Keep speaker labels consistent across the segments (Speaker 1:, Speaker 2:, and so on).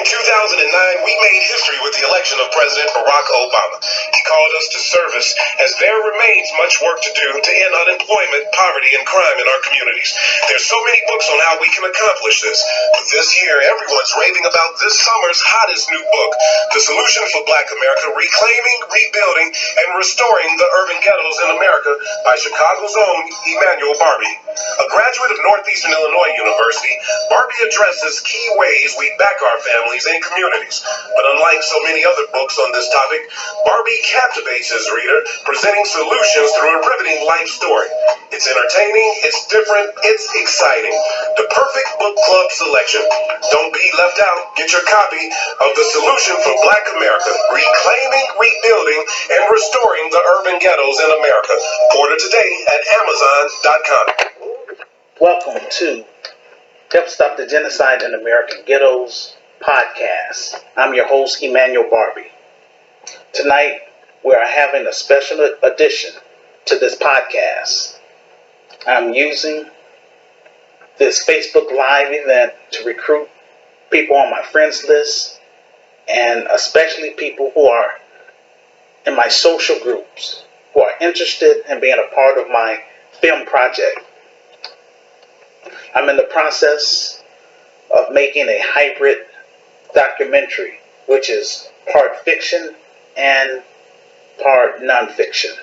Speaker 1: In 2009, we made history with the election of President Barack Obama. He called us to service as there remains much work to do to end unemployment, poverty, and crime in our communities. There's so many books on how we can accomplish this. But this year, everyone's raving about this summer's hottest new book, The Solution for Black America, Reclaiming, Rebuilding, and Restoring the Urban Ghettos in America by Chicago's own Emmanuel Barbee. A graduate of Northeastern Illinois University, Barbee addresses key ways we back our families and communities. But unlike so many other books on this topic, Barbee captivates his reader, presenting solutions through a riveting life story. It's entertaining, it's different, it's exciting. The perfect book club selection. Don't be left out. Get your copy of The Solution for Black America, Reclaiming, Rebuilding, and Restoring the Urban Ghettos in America. Order today at Amazon.com.
Speaker 2: Welcome to Help Stop the Genocide in American Ghettos podcast. I'm your host, Emmanuel Barbee. Tonight, we are having a special addition to this podcast. I'm using this Facebook Live event to recruit people on my friends list, and especially people who are in my social groups who are interested in being a part of my film project. I'm in the process of making a hybrid documentary, which is part fiction and part nonfiction.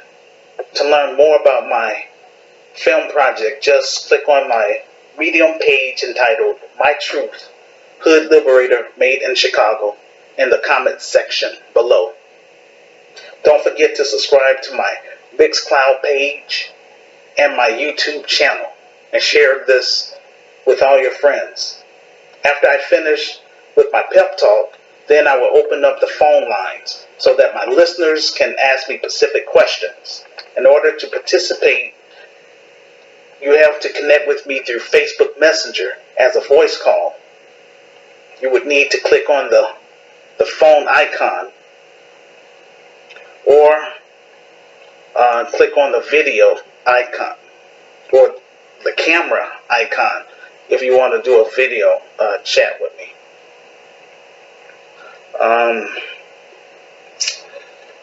Speaker 2: To learn more about my film project, just click on my Medium page entitled My Truth, Hood Liberator Made in Chicago in the comments section below. Don't forget to subscribe to my Mixcloud page and my YouTube channel and share this with all your friends. After I finish with my pep talk, then I will open up the phone lines so that my listeners can ask me specific questions. In order to participate, you have to connect with me through Facebook Messenger as a voice call. You would need to click on the phone icon or click on the video icon or the camera icon if you want to do a video chat with me.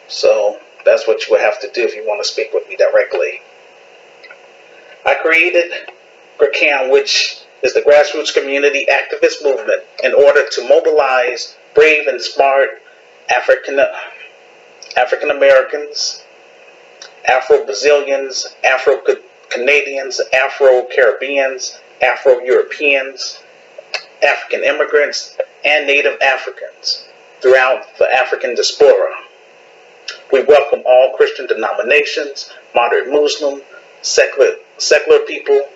Speaker 2: So that's what you will have to do if you want to speak with me directly. I created GRCAM, which is the grassroots community activist movement, in order to mobilize brave and smart African Americans, Afro-Brazilians, Afro-Canadians, Afro-Caribbeans, Afro-Europeans, African immigrants, and Native Africans throughout the African diaspora. We welcome all Christian denominations, moderate Muslim, secular people,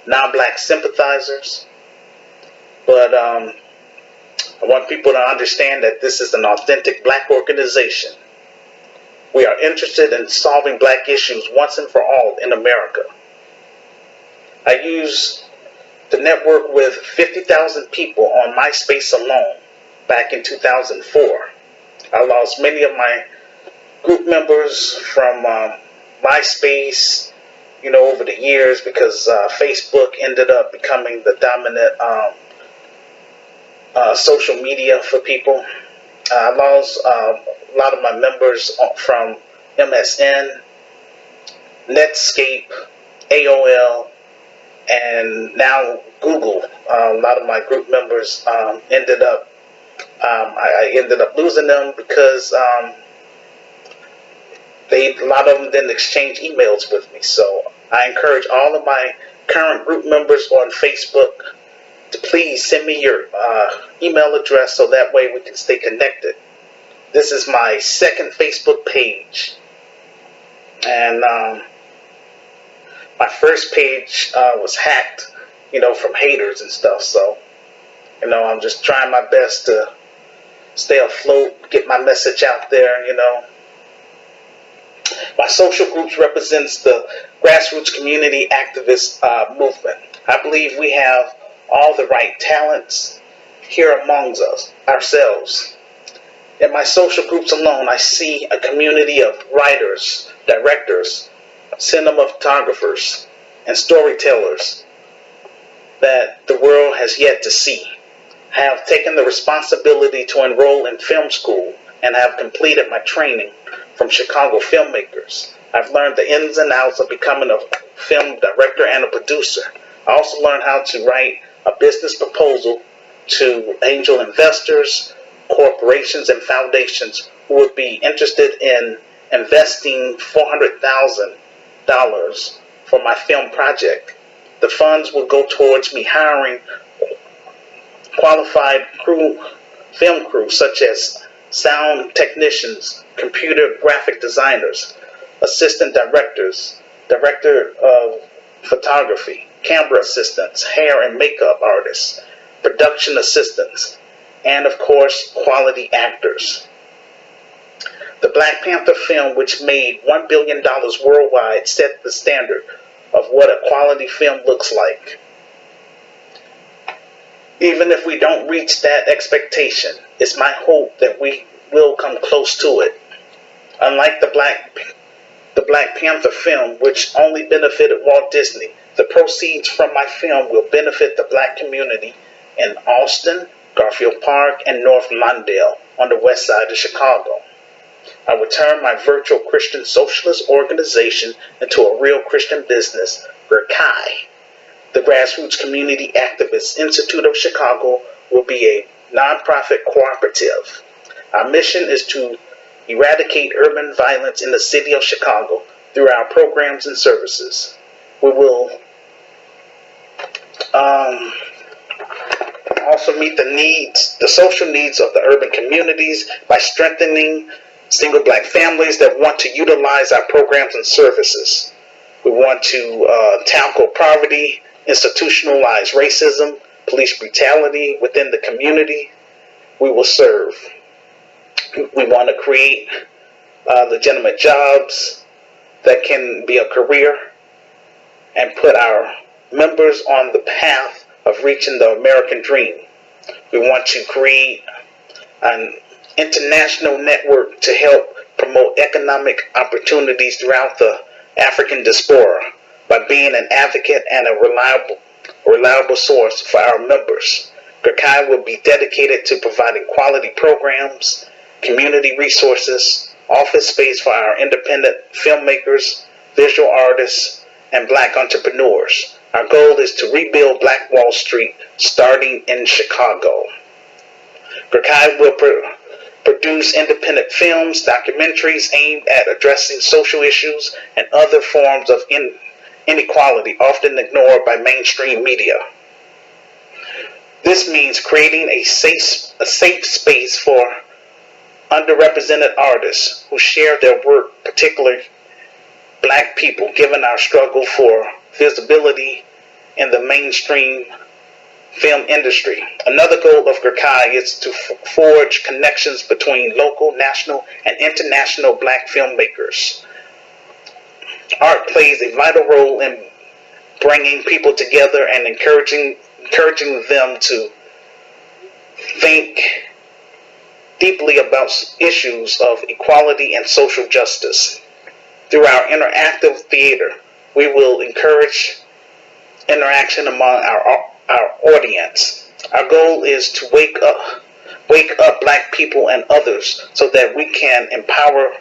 Speaker 2: non-black sympathizers. But I want people to understand that this is an authentic black organization. We are interested in solving black issues once and for all in America. I used the network with 50,000 people on MySpace alone back in 2004. I lost many of my group members from MySpace, over the years, because Facebook ended up becoming the dominant social media for people. I lost a lot of my members from MSN, Netscape, AOL, and now Google. A lot of my group members ended up, I ended up losing them because a lot of them didn't exchange emails with me. So I encourage all of my current group members on Facebook to please send me your email address so that way we can stay connected. This is my second Facebook page. And my first page was hacked, from haters and stuff. So, I'm just trying my best to stay afloat, get my message out there, My social groups represents the grassroots community activist movement. I believe we have all the right talents here amongst ourselves. In my social groups alone, I see a community of writers, directors, cinematographers, and storytellers that the world has yet to see. I have taken the responsibility to enroll in film school and have completed my training from Chicago filmmakers. I've learned the ins and outs of becoming a film director and a producer. I also learned how to write a business proposal to angel investors, corporations, and foundations who would be interested in investing $400,000 for my film project. The funds will go towards me hiring qualified film crew such as sound technicians, computer graphic designers, assistant directors, director of photography, camera assistants, hair and makeup artists, production assistants, and of course, quality actors. The Black Panther film, which made $1 billion worldwide, set the standard of what a quality film looks like. Even if we don't reach that expectation, it's my hope that we will come close to it. Unlike the Black Panther film, which only benefited Walt Disney, the proceeds from my film will benefit the Black community in Austin, Garfield Park, and North Lawndale on the west side of Chicago. I would turn my virtual Christian socialist organization into a real Christian business, GRCAM. The Grassroots Community Activists Institute of Chicago will be a nonprofit cooperative. Our mission is to eradicate urban violence in the city of Chicago through our programs and services. We will also meet the social needs of the urban communities by strengthening single Black families that want to utilize our programs and services. We want to tackle poverty, institutionalize racism, police brutality within the community. We will serve. We want to create legitimate jobs that can be a career and put our members on the path of reaching the American dream. We want to create an international network to help promote economic opportunities throughout the African diaspora by being an advocate and a reliable source for our members. GRCAM will be dedicated to providing quality programs, community resources, office space for our independent filmmakers, visual artists, and Black entrepreneurs. Our goal is to rebuild Black Wall Street, starting in Chicago. GRCAM will produce independent films, documentaries aimed at addressing social issues and other forms of inequality often ignored by mainstream media. This means creating a safe space for underrepresented artists who share their work, particularly Black people, given our struggle for visibility in the mainstream film industry. Another goal of GRCAM is to forge connections between local, national, and international Black filmmakers. Art plays a vital role in bringing people together and encouraging them to think deeply about issues of equality and social justice. Through our interactive theater, we will encourage interaction among our audience. Our goal is to wake up Black people and others so that we can empower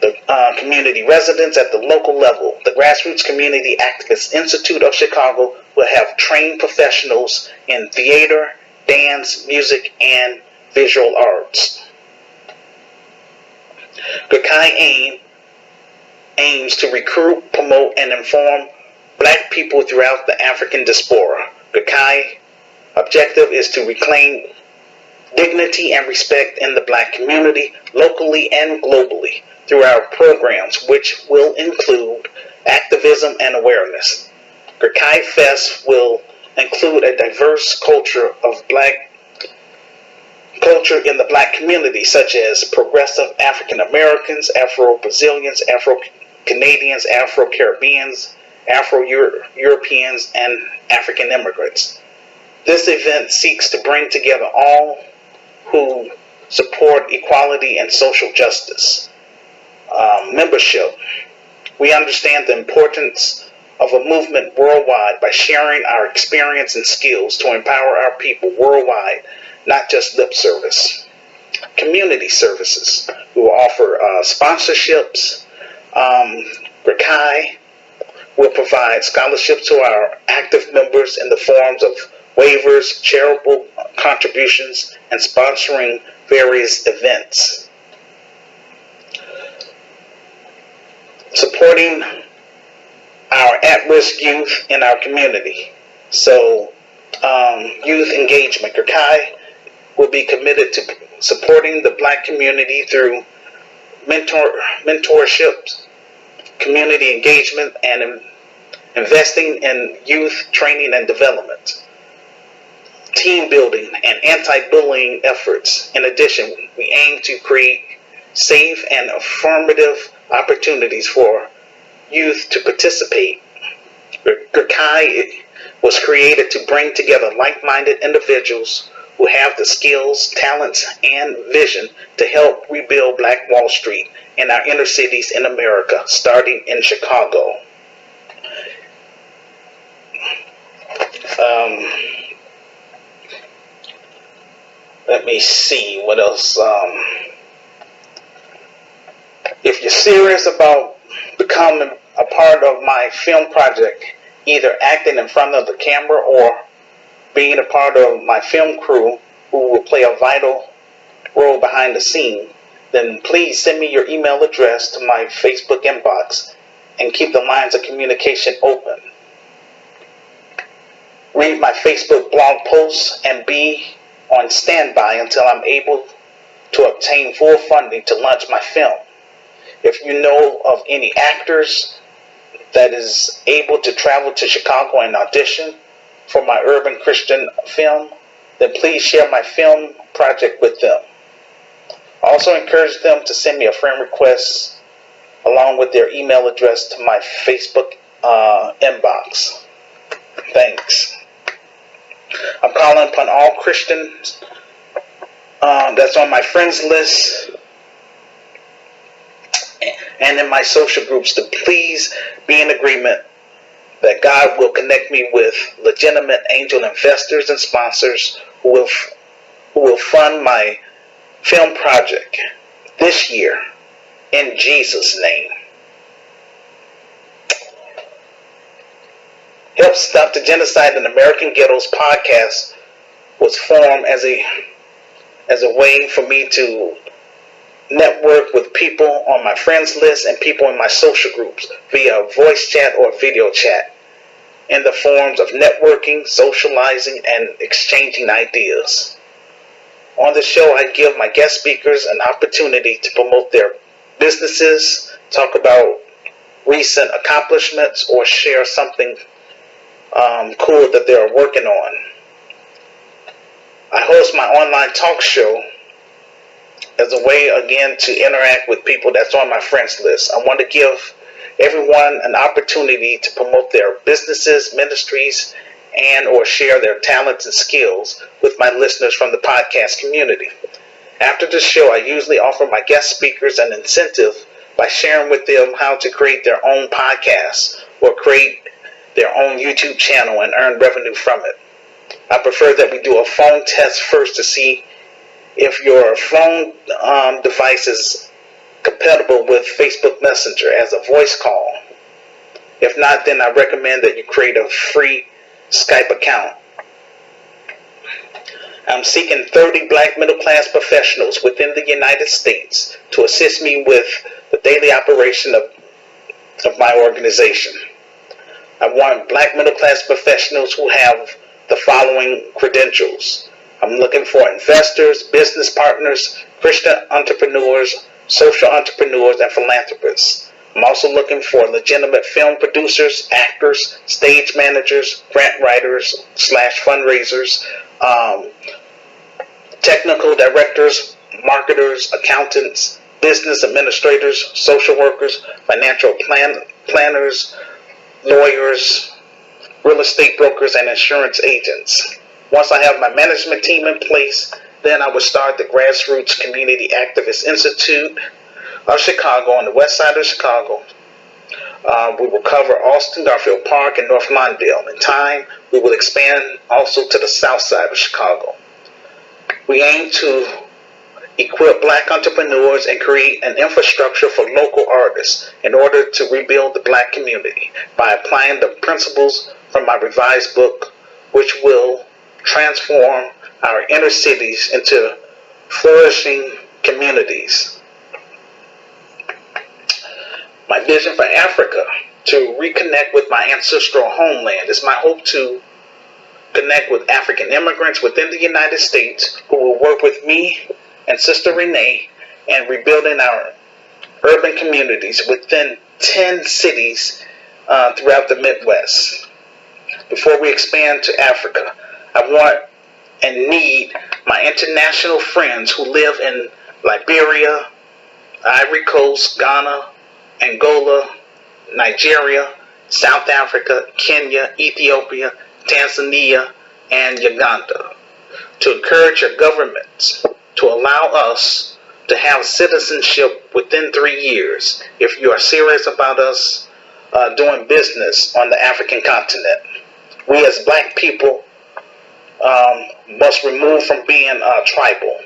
Speaker 2: the community residents at the local level. The Grassroots Community Activists Institute of Chicago will have trained professionals in theater, dance, music, and visual arts. GRCAM aims to recruit, promote, and inform Black people throughout the African diaspora. GRCAM objective is to reclaim dignity and respect in the Black community, locally and globally, through our programs, which will include activism and awareness. GRCAM Fest will include a diverse culture in the Black community, such as progressive African Americans, Afro-Brazilians, Afro-Canadians, Afro-Caribbeans, Afro-Europeans, and African immigrants. This event seeks to bring together all who support equality and social justice. Membership. We understand the importance of a movement worldwide by sharing our experience and skills to empower our people worldwide, not just lip service. Community services. We will offer sponsorships. GRCAM will provide scholarships to our active members in the forms of waivers, charitable contributions, and sponsoring various events. Supporting our at-risk youth in our community. So, youth engagement. GRCAM will be committed to supporting the Black community through mentorships, community engagement, and investing in youth training and development, team building, and anti-bullying efforts. In addition, we aim to create safe and affirmative opportunities for youth to participate. GRCAM was created to bring together like-minded individuals who have the skills, talents, and vision to help rebuild Black Wall Street in our inner cities in America, starting in Chicago. Let me see what else. If you're serious about becoming a part of my film project, either acting in front of the camera or being a part of my film crew who will play a vital role behind the scene, then please send me your email address to my Facebook inbox and keep the lines of communication open. Read my Facebook blog posts and be on standby until I'm able to obtain full funding to launch my film. If you know of any actors that is able to travel to Chicago and audition for my urban Christian film, then please share my film project with them. Also encourage them to send me a friend request along with their email address to my Facebook inbox. Thanks. I'm calling upon all Christians that's on my friends list and in my social groups to please be in agreement that God will connect me with legitimate angel investors and sponsors who will fund my film project this year in Jesus' name. Help Stop the Genocide in American Ghettos podcast was formed as a way for me to network with people on my friends list and people in my social groups via voice chat or video chat in the forms of networking, socializing, and exchanging ideas. On the show, I give my guest speakers an opportunity to promote their businesses, talk about recent accomplishments, or share something cool that they're working on. I host my online talk show as a way, again, to interact with people that's on my friends list. I want to give everyone an opportunity to promote their businesses, ministries, and or share their talents and skills with my listeners from the podcast community. After the show, I usually offer my guest speakers an incentive by sharing with them how to create their own podcast or create their own YouTube channel and earn revenue from it. I prefer that we do a phone test first to see if your phone device is compatible with Facebook Messenger as a voice call. If not, then I recommend that you create a free Skype account. I'm seeking 30 Black middle-class professionals within the United States to assist me with the daily operation of my organization. I want Black middle-class professionals who have the following credentials. I'm looking for investors, business partners, Christian entrepreneurs, social entrepreneurs, and philanthropists. I'm also looking for legitimate film producers, actors, stage managers, grant writers / fundraisers, technical directors, marketers, accountants, business administrators, social workers, financial planners, lawyers, real estate brokers, and insurance agents. Once I have my management team in place, then I would start the Grassroots Community Activist Institute of Chicago on the west side of Chicago. We will cover Austin, Garfield Park, and North Mondale. In time, we will expand also to the south side of Chicago. We aim to equip black entrepreneurs and create an infrastructure for local artists in order to rebuild the black community by applying the principles from my revised book, which will transform our inner cities into flourishing communities. My vision for Africa: to reconnect with my ancestral homeland. It's my hope to connect with African immigrants within the United States who will work with me and Sister Renee in rebuilding our urban communities within 10 cities throughout the Midwest. Before we expand to Africa, I want and need my international friends who live in Liberia, Ivory Coast, Ghana, Angola, Nigeria, South Africa, Kenya, Ethiopia, Tanzania, and Uganda to encourage your governments to allow us to have citizenship within 3 years if you are serious about us doing business on the African continent. We as black people must remove from being tribal.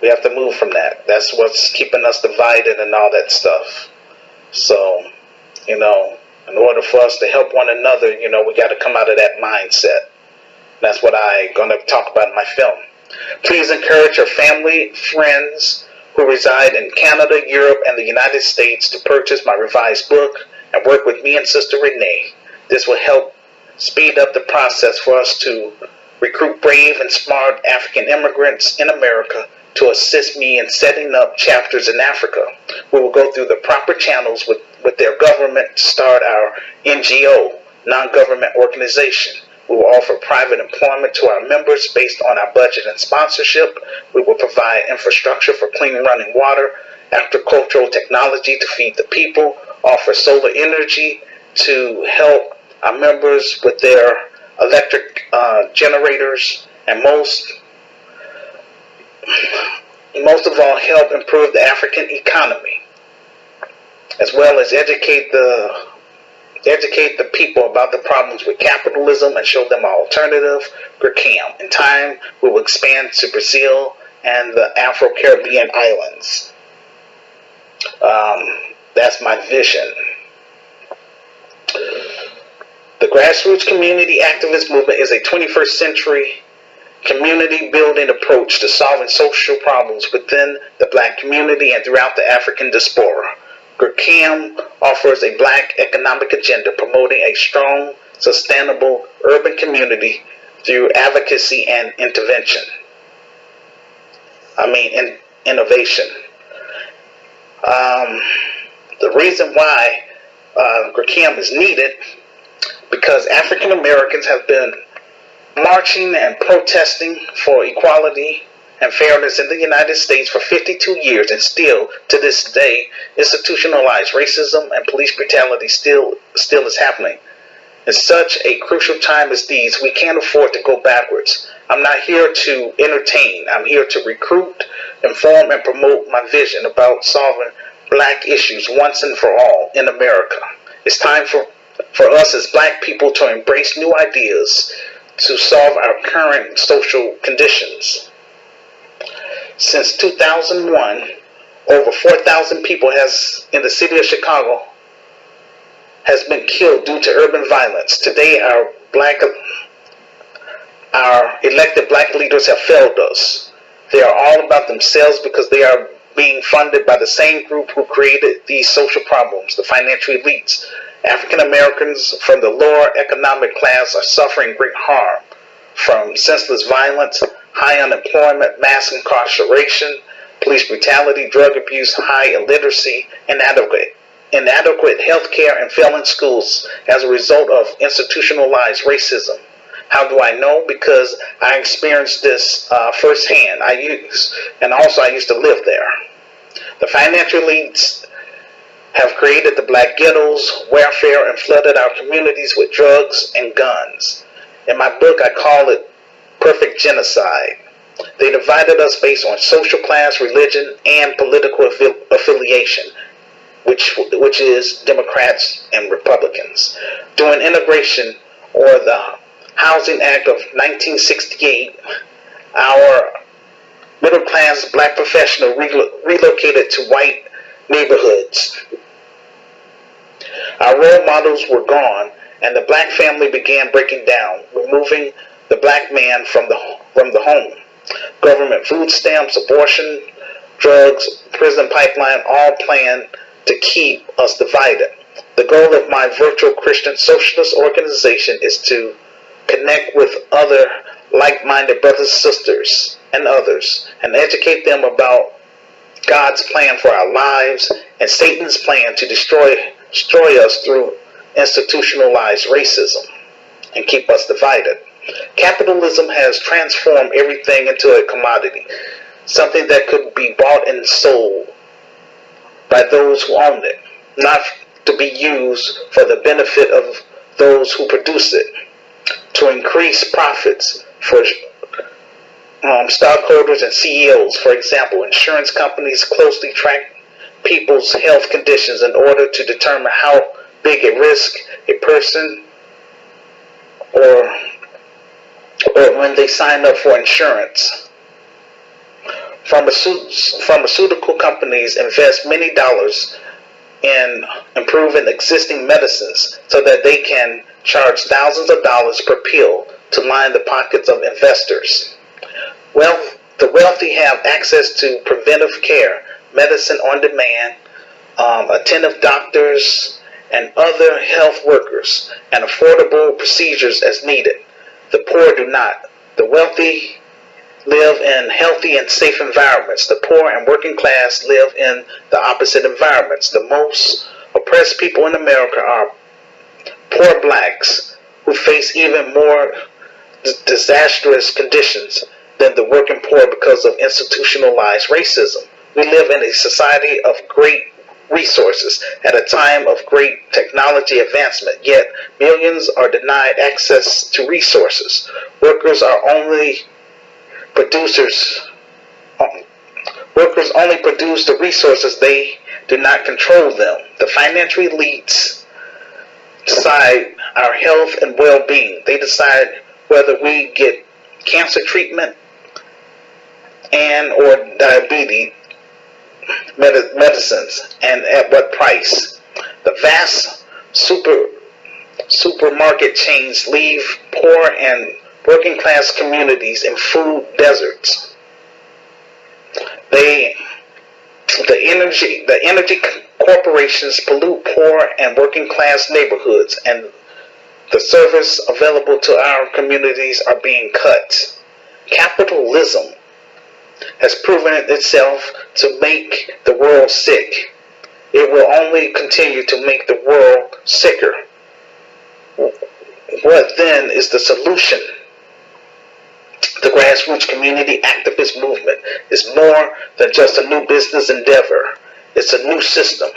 Speaker 2: We have to move from that. That's what's keeping us divided and all that stuff. So, in order for us to help one another, we got to come out of that mindset. That's what I'm going to talk about in my film. Please encourage your family, friends who reside in Canada, Europe, and the United States to purchase my revised book and work with me and Sister Renee. This will help speed up the process for us to recruit brave and smart African immigrants in America to assist me in setting up chapters in Africa. We will go through the proper channels with their government to start our NGO, non-government organization. We will offer private employment to our members based on our budget and sponsorship. We will provide infrastructure for clean running water, agricultural technology to feed the people, offer solar energy to help our members with their electric generators, and most of all, help improve the African economy, as well as educate the people about the problems with capitalism and show them an alternative, GRCAM. In time, we will expand to Brazil and the Afro-Caribbean islands. That's my vision. The grassroots community activist movement is a 21st century community building approach to solving social problems within the black community and throughout the African diaspora. GRCAM offers a black economic agenda promoting a strong, sustainable urban community through advocacy and innovation. The reason why GRCAM is needed because African Americans have been marching and protesting for equality and fairness in the United States for 52 years, and still to this day institutionalized racism and police brutality still is happening. In such a crucial time as these, we can't afford to go backwards. I'm not here to entertain. I'm here to recruit, inform, and promote my vision about solving black issues once and for all in America. It's time for us as black people to embrace new ideas to solve our current social conditions. Since 2001, over 4,000 people in the city of Chicago has been killed due to urban violence. Today, our elected black leaders have failed us. They are all about themselves because they are being funded by the same group who created these social problems, the financial elites. African Americans from the lower economic class are suffering great harm from senseless violence, high unemployment, mass incarceration, police brutality, drug abuse, high illiteracy, inadequate health care, and failing schools as a result of institutionalized racism. How do I know? Because I experienced this firsthand. I used to live there. The financial elites have created the black ghettos, welfare, and flooded our communities with drugs and guns. In my book, I call it Perfect Genocide. They divided us based on social class, religion, and political affiliation. which is Democrats and Republicans. During integration, or the Housing Act of 1968, our middle-class black professional relocated to white neighborhoods. Our role models were gone, and the black family began breaking down, removing the black man from the home. Government food stamps, abortion, drugs, prison pipeline, all planned to keep us divided. The goal of my virtual Christian socialist organization is to connect with other like-minded brothers and sisters and others and educate them about God's plan for our lives and Satan's plan to destroy us through institutionalized racism and keep us divided. Capitalism has transformed everything into a commodity, something that could be bought and sold by those who own it, not to be used for the benefit of those who produce it, to increase profits for stockholders and CEOs. For example, insurance companies closely track people's health conditions in order to determine how big a risk a person or when they sign up for insurance. Pharmaceutical companies invest many dollars in improving existing medicines so that they can charge thousands of dollars per pill to line the pockets of investors. The wealthy have access to preventive care, medicine on demand, attentive doctors, and other health workers, and affordable procedures as needed. The poor do not. The wealthy live in healthy and safe environments. The poor and working class live in the opposite environments. The most oppressed people in America are poor blacks who face even more disastrous conditions than the working poor because of institutionalized racism. We live in a society of great resources at a time of great technology advancement, yet millions are denied access to resources. Workers only produce the resources, they do not control them. The financial elites decide our health and well-being. They decide whether we get cancer treatment and or diabetes medicines, and at what price. The vast supermarket chains leave poor and working class communities in food deserts. The energy corporations pollute poor and working class neighborhoods, and the service available to our communities are being cut. Capitalism has proven itself to make the world sick. It will only continue to make the world sicker. What then is the solution? The grassroots community activist movement is more than just a new business endeavor. It's a new system.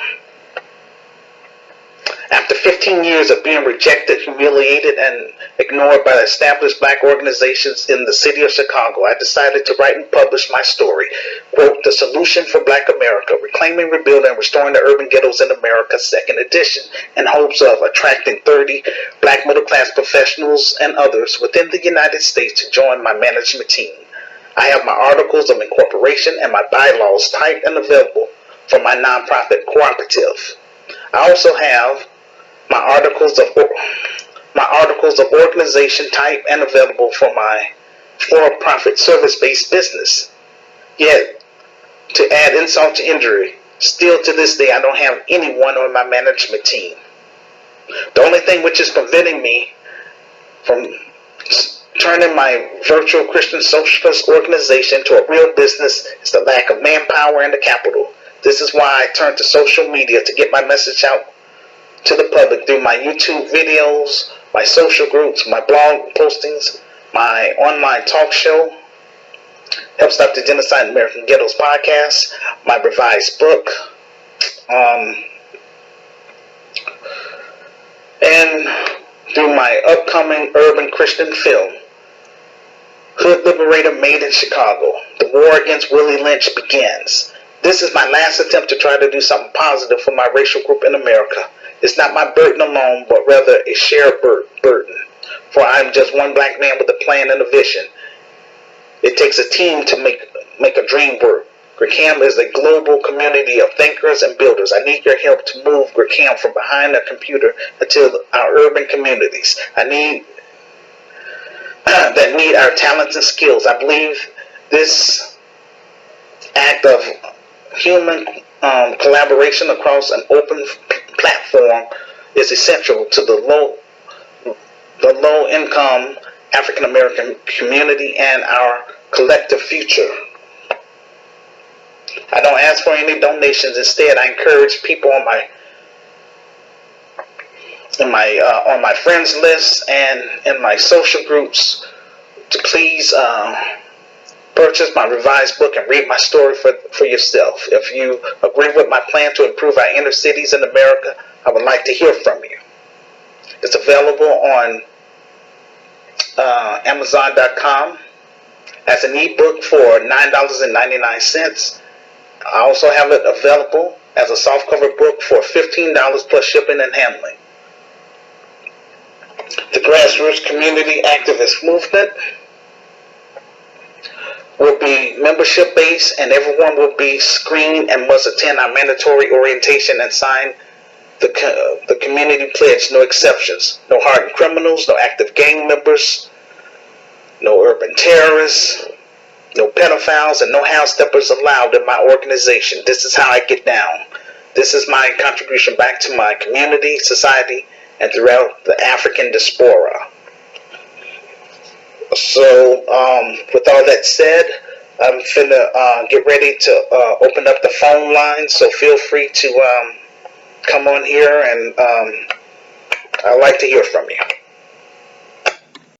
Speaker 2: After 15 years of being rejected, humiliated, and ignored by established black organizations in the city of Chicago, I decided to write and publish my story, quote, The Solution for Black America, Reclaiming, Rebuilding, and Restoring the Urban Ghettos in America, 2nd edition, in hopes of attracting 30 black middle-class professionals and others within the United States to join my management team. I have my articles of incorporation and my bylaws typed and available for my nonprofit cooperative. I also have my articles of organization type and available for my for-profit service-based business. Yet, to add insult to injury, still to this day I don't have anyone on my management team. The only thing which is preventing me from turning my virtual Christian socialist organization to a real business is the lack of manpower and the capital. This is why I turn to social media to get my message out to the public through my YouTube videos, my social groups, my blog postings, my online talk show, Help Stop the Genocide in American Ghettos podcast, my revised book, and through my upcoming urban Christian film, Hood Liberator, Made in Chicago. The war against Willie Lynch begins. This is my last attempt to try to do something positive for my racial group in America. It's not my burden alone, but rather a shared burden. For I am just one black man with a plan and a vision. It takes a team to make a dream work. GRCAM is a global community of thinkers and builders. I need your help to move GRCAM from behind a computer into our urban communities. That need our talents and skills. I believe this act of human collaboration across an open platform is essential to the low income African American community and our collective future. I don't ask for any donations. Instead, I encourage people on my friends list and in my social groups to please purchase my revised book and read my story for yourself. If you agree with my plan to improve our inner cities in America, I would like to hear from you. It's available on Amazon.com as an ebook for $9.99. I also have it available as a softcover book for $15 plus shipping and handling. The Grassroots Community Activist Movement will be membership based, and everyone will be screened and must attend our mandatory orientation and sign the community pledge, no exceptions. No hardened criminals, no active gang members, no urban terrorists, no pedophiles, and no house steppers allowed in my organization. This is how I get down. This is my contribution back to my community, society, and throughout the African diaspora. So, with all that said, I'm finna get ready to open up the phone line, so feel free to come on here, and I'd like to hear from you.